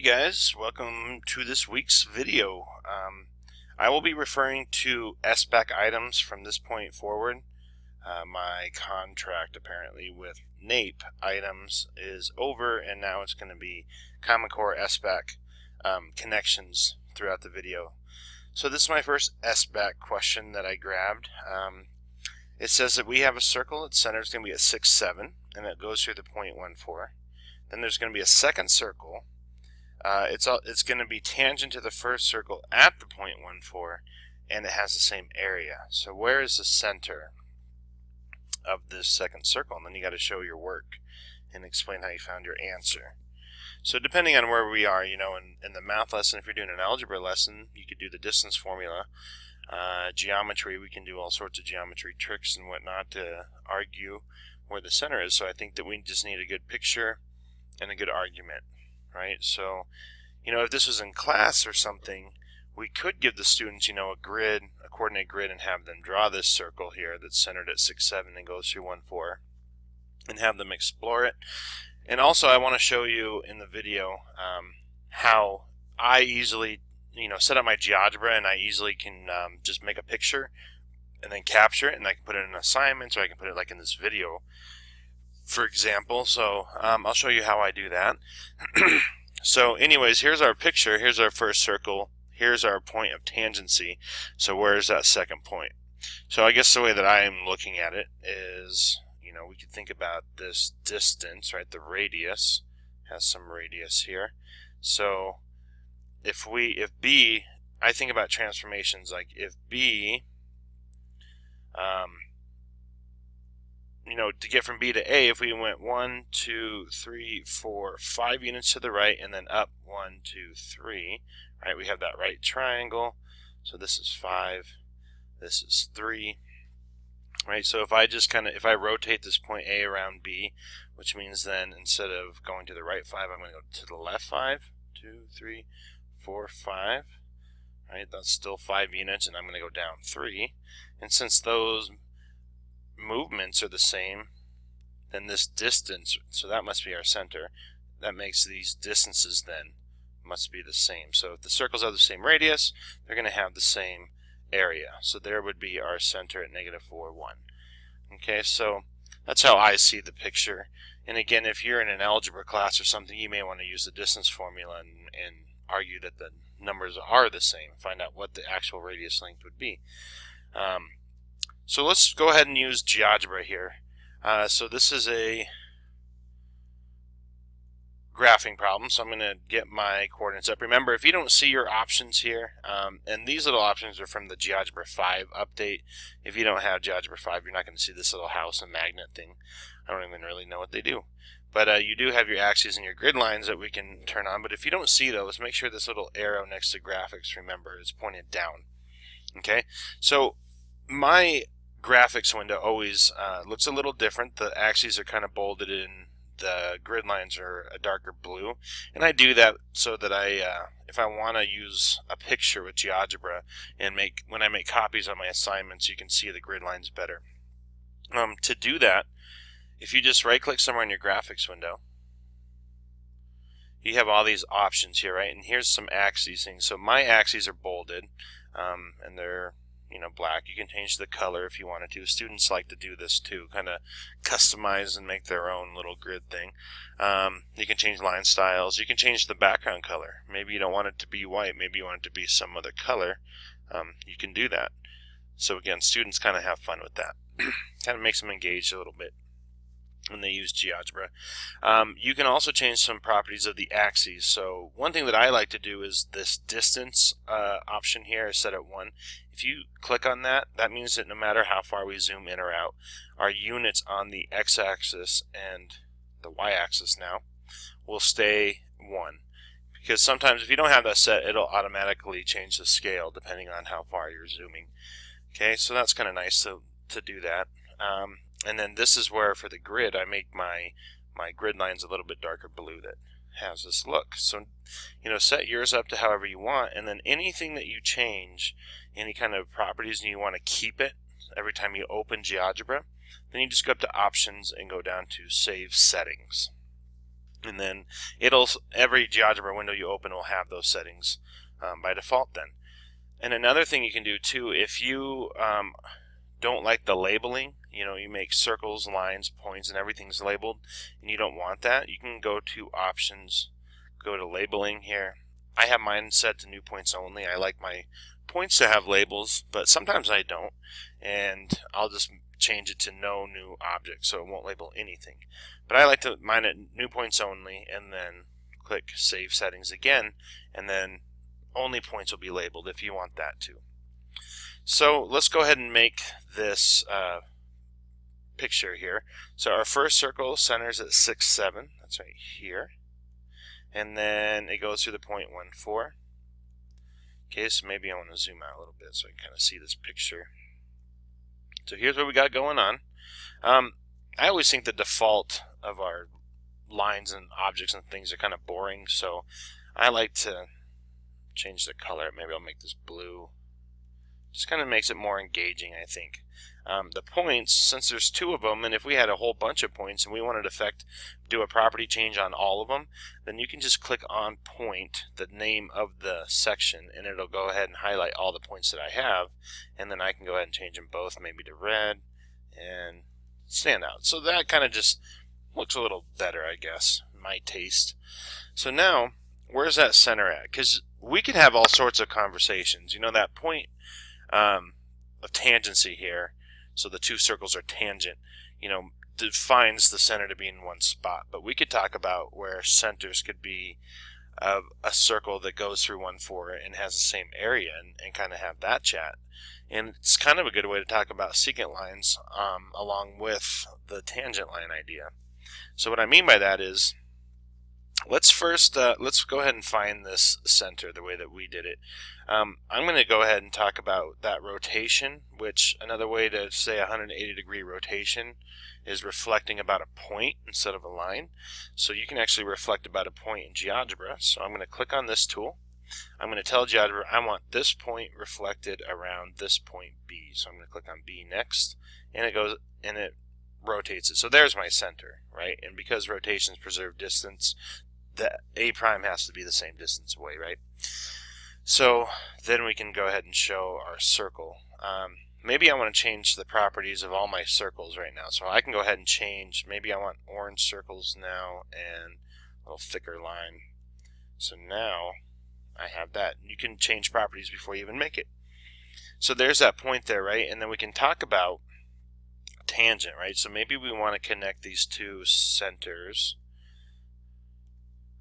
guys, welcome to this week's video. I will be referring to SBAC items from this point forward. My contract apparently with NAEP items is over, and now it's going to be Common Core SBAC connections throughout the video. So this is my first SBAC question that I grabbed. It says that we have a circle, its center is going to be at 6, 7, and it goes through the 0.14. Then there's going to be a second circle. It's going to be tangent to the first circle at the 0.14, and it has the same area. So where is the center of this second circle? And then you got to show your work and explain how you found your answer. So depending on where we are, in the math lesson, if you're doing an algebra lesson, you could do the distance formula. Geometry, we can do all sorts of geometry tricks and whatnot to argue where the center is. So I think that we just need a good picture and a good argument. Right, so if this was in class or something, we could give the students a grid, a coordinate grid, and have them draw this circle here that's centered at 6, 7 and goes through 1, 4, and have them explore it. And also I want to show you in the video how I easily set up my GeoGebra, and I easily can just make a picture and then capture it, and I can put it in an assignment, or I can put it like in this video, for example. So I'll show you how I do that. So anyways, here's our picture. Here's our first circle. Here's our point of tangency. So where's that second point? So I guess the way that I'm looking at it is, we could think about this distance, right? The radius has some radius here. So if B, I think about transformations like if B, to get from B to A, if we went 1, 2, 3, 4, 5 units to the right and then up 1, 2, 3, right? We have that right triangle. So this is 5, this is 3, right? So if I rotate this point A around B, which means then instead of going to the right 5, I'm going to go to the left 5, 2, 3, 4, 5, right? That's still 5 units, and I'm going to go down 3. And since those movements are the same, then this distance, so that must be our center, that makes these distances then must be the same. So if the circles have the same radius, they're going to have the same area. So there would be our center at -4, 1. Okay, so that's how I see the picture. And again, if you're in an algebra class or something, you may want to use the distance formula and argue that the numbers are the same, find out what the actual radius length would be. So let's go ahead and use GeoGebra here. So this is a graphing problem, so I'm going to get my coordinates up. Remember, if you don't see your options here, and these little options are from the GeoGebra 5 update. If you don't have GeoGebra 5, you're not going to see this little house and magnet thing. I don't even really know what they do. But you do have your axes and your grid lines that we can turn on. But if you don't see those, make sure this little arrow next to graphics, remember, is pointed down. Okay, so my graphics window always looks a little different. The axes are kind of bolded in, the grid lines are a darker blue, and I do that so that if I want to use a picture with GeoGebra and when I make copies on my assignments, you can see the grid lines better. To do that, if you just right click somewhere in your graphics window, you have all these options here, right? And here's some axes things. So my axes are bolded, and they're black. You can change the color if you wanted to. Students like to do this too, kind of customize and make their own little grid thing. You can change line styles. You can change the background color. Maybe you don't want it to be white. Maybe you want it to be some other color. You can do that. So again, students kind of have fun with that. Kind of makes them engaged a little bit when they use GeoGebra. You can also change some properties of the axes. So one thing that I like to do is this distance option here is set at 1. If you click on that, that means that no matter how far we zoom in or out, our units on the x-axis and the y-axis now will stay 1. Because sometimes if you don't have that set, it'll automatically change the scale depending on how far you're zooming. Okay, so that's kind of nice to do that. And then this is where, for the grid, I make my grid lines a little bit darker blue that has this look. So, set yours up to however you want, and then anything that you change, any kind of properties, and you want to keep it every time you open GeoGebra, then you just go up to Options and go down to Save Settings. And then every GeoGebra window you open will have those settings by default then. And another thing you can do too, if you don't like the labeling, you make circles, lines, points, and everything's labeled, and you don't want that, you can go to options, go to labeling here. I have mine set to new points only. I like my points to have labels, but sometimes I don't, and I'll just change it to no new object so it won't label anything. But I like to mine it new points only, and then click save settings again, and then only points will be labeled if you want that too. So let's go ahead and make this picture here. So our first circle centers at 6, 7. That's right here. And then it goes through the point 1, 4. Okay, so maybe I want to zoom out a little bit so I can kind of see this picture. So here's what we got going on. I always think the default of our lines and objects and things are kind of boring, so I like to change the color. Maybe I'll make this blue. Just kind of makes it more engaging, I think. The points, since there's 2 of them, and if we had a whole bunch of points and we wanted to do a property change on all of them, then you can just click on point, the name of the section, and it'll go ahead and highlight all the points that I have, and then I can go ahead and change them both maybe to red and stand out. So that kind of just looks a little better, I guess, my taste. So now, where's that center at? Because we could have all sorts of conversations. That point of tangency here, so the 2 circles are tangent, defines the center to be in one spot. But we could talk about where centers could be of a circle that goes through 1, 4 and has the same area, and kind of have that chat. And it's kind of a good way to talk about secant lines along with the tangent line idea. So what I mean by that is, let's go ahead and find this center the way that we did it. I'm going to go ahead and talk about that rotation, which another way to say 180-degree rotation is reflecting about a point instead of a line. So you can actually reflect about a point in GeoGebra. So I'm going to click on this tool. I'm going to tell GeoGebra I want this point reflected around this point B. So I'm going to click on B next, and it rotates it. So there's my center, right? And because rotations preserve distance, the A prime has to be the same distance away, right? So then we can go ahead and show our circle. Maybe I want to change the properties of all my circles right now. So I can go ahead and change, maybe I want orange circles now and a little thicker line. So now I have that. You can change properties before you even make it. So there's that point there, right? And then we can talk about tangent, right? So maybe we want to connect these 2 centers,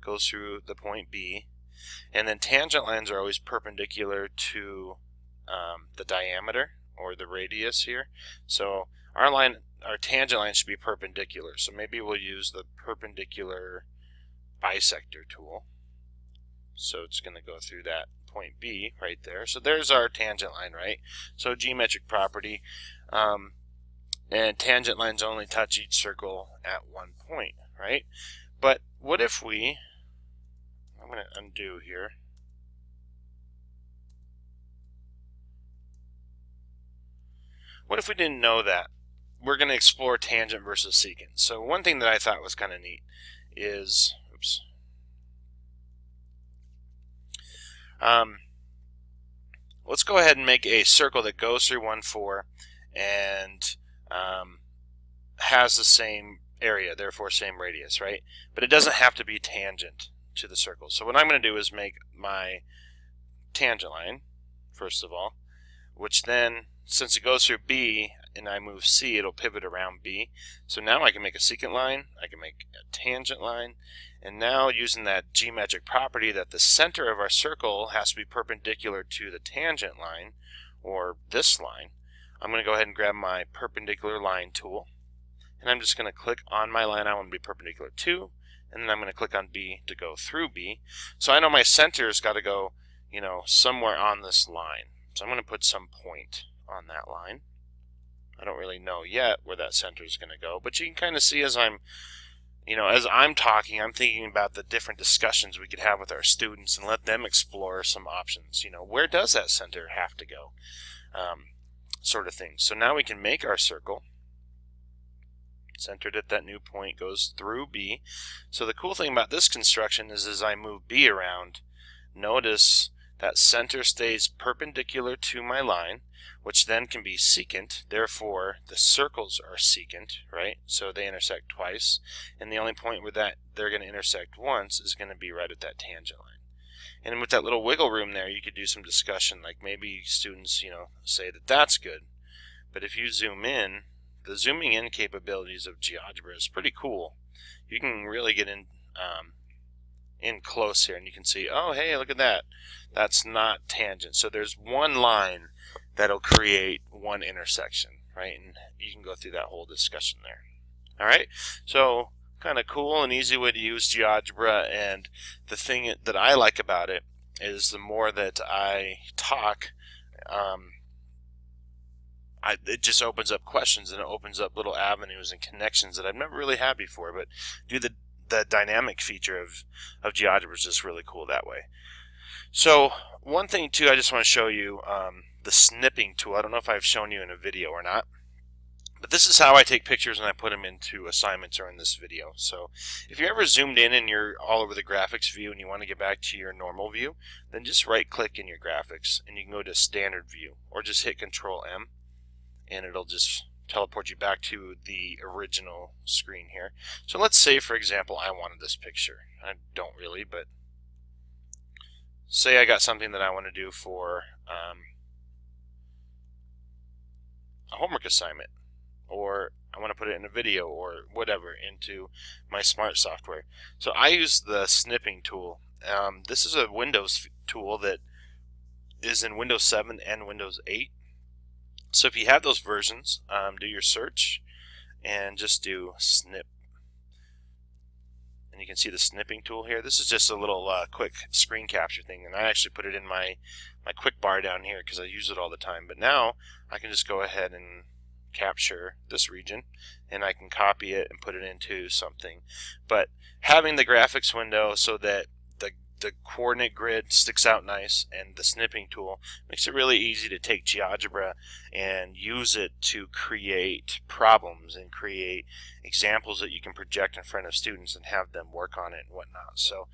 goes through the point B, and then tangent lines are always perpendicular to the diameter or the radius here. So our tangent line should be perpendicular. So maybe we'll use the perpendicular bisector tool. So it's going to go through that point B right there. So there's our tangent line, right? So geometric property, and tangent lines only touch each circle at 1 point, right? But what if I'm going to undo here. What if we didn't know that? We're going to explore tangent versus secant. So one thing that I thought was kind of neat is, let's go ahead and make a circle that goes through 1, 4 and has the same area, therefore same radius, right? But it doesn't have to be tangent to the circle. So what I'm going to do is make my tangent line, first of all, which then, since it goes through B and I move C, it'll pivot around B. So now I can make a secant line, I can make a tangent line, and now using that geometric property that the center of our circle has to be perpendicular to the tangent line, or this line, I'm going to go ahead and grab my perpendicular line tool, and I'm just going to click on my line I want to be perpendicular to, and then I'm going to click on B to go through B. So I know my center's got to go, somewhere on this line. So I'm going to put some point on that line. I don't really know yet where that center is going to go, but you can kind of see as I'm talking, I'm thinking about the different discussions we could have with our students and let them explore some options. Where does that center have to go? Sort of thing. So now we can make our circle. centered at that new point, goes through B. So the cool thing about this construction is as I move B around, notice that center stays perpendicular to my line, which then can be secant. Therefore, the circles are secant, right? So they intersect twice, and the only point where they're going to intersect once is going to be right at that tangent line. And with that little wiggle room there, you could do some discussion, like maybe students, say that that's good. But if you zoom in, the zooming in capabilities of GeoGebra is pretty cool. You can really get in close here, and you can see, oh, hey, look at that. That's not tangent. So there's one line that'll create one intersection, right? And you can go through that whole discussion there. All right, so kind of cool and easy way to use GeoGebra, and the thing that I like about it is the more that I talk, it just opens up questions, and it opens up little avenues and connections that I've never really had before. But the dynamic feature of GeoGebra is just really cool that way. So one thing too, I just want to show you the snipping tool. I don't know if I've shown you in a video or not, but this is how I take pictures and I put them into assignments or in this video. So if you're ever zoomed in and you're all over the graphics view and you want to get back to your normal view, then just right click in your graphics and you can go to standard view, or just hit Control M and it'll just teleport you back to the original screen here. So let's say, for example, I wanted this picture. I don't really, but say I got something that I want to do for a homework assignment, or I want to put it in a video or whatever into my smart software. So I use the snipping tool. This is a Windows tool that is in Windows 7 and Windows 8. So if you have those versions, do your search and just do snip. And you can see the snipping tool here. This is just a little quick screen capture thing, and I actually put it in my quick bar down here because I use it all the time. But now I can just go ahead and capture this region, and I can copy it and put it into something. But having the graphics window so that the coordinate grid sticks out nice, and the snipping tool makes it really easy to take GeoGebra and use it to create problems and create examples that you can project in front of students and have them work on it and whatnot. So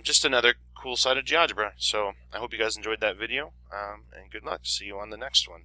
just another cool side of GeoGebra. So I hope you guys enjoyed that video, and good luck. See you on the next one.